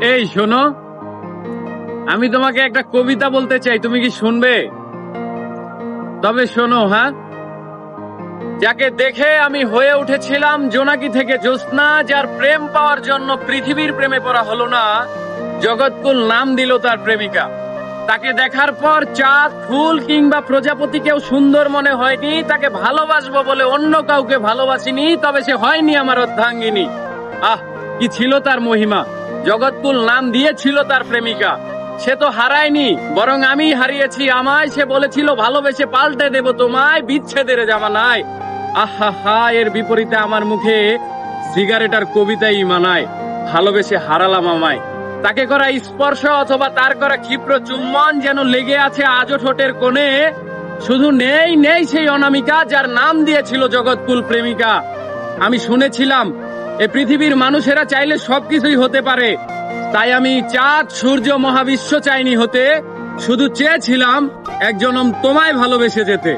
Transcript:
এই শোনো, আমি তোমাকে একটা কবিতা বলতে চাই, তুমি কি শুনবে? তবে শোনো, হ্যাঁ। যাকে দেখে আমি হয়ে উঠেছিলাম জোনাকি থেকে জ্যোৎস্না, যার প্রেম পাওয়ার জন্য পৃথিবীর প্রেমে পড়া হলো না, জগৎকুল নাম দিল তার প্রেমিকা। তাকে দেখার পর চাঁদ, ফুল কিংবা প্রজাপতিকেও সুন্দর মনে হয়নি। তাকে ভালোবাসবো বলে অন্য কাউকে ভালোবাসিনি, তবে সে হয়নি আমার অর্ধাঙ্গিনী। আহ, কি ছিল তার মহিমা! জগৎকুল নাম দিয়েছিল তার প্রেমিকা। সে তো হারায়নি, বরং আমি হারিয়েছি আমায়। সে বলেছিল ভালোবেসে পাল্টে দেব তোমায়, বিচ্ছেদের জামানায়। আহা হা, এর বিপরীতে আমার মুখে সিগারেট আর কবিতাই মানায়। ভালোবেসে হারালাম আমায়। তাকে করা স্পর্শ অথবা তার করা ক্ষিপ্র চুম্বন যেন লেগে আছে আজও ঠোঁটের কোণে। শুধু নেই নেই সেই অনামিকা, যার নাম দিয়েছিল জগৎকুল প্রেমিকা। আমি শুনেছিলাম এ পৃথিবীর মানুষেরা চাইলে সবকিছুই হতে পারে, তাই আমি চাঁদ, সূর্য, মহাবিশ্ব চাইনি হতে। শুধু চেয়েছিলাম এক জনম তোমায় ভালোবেসে যেতে।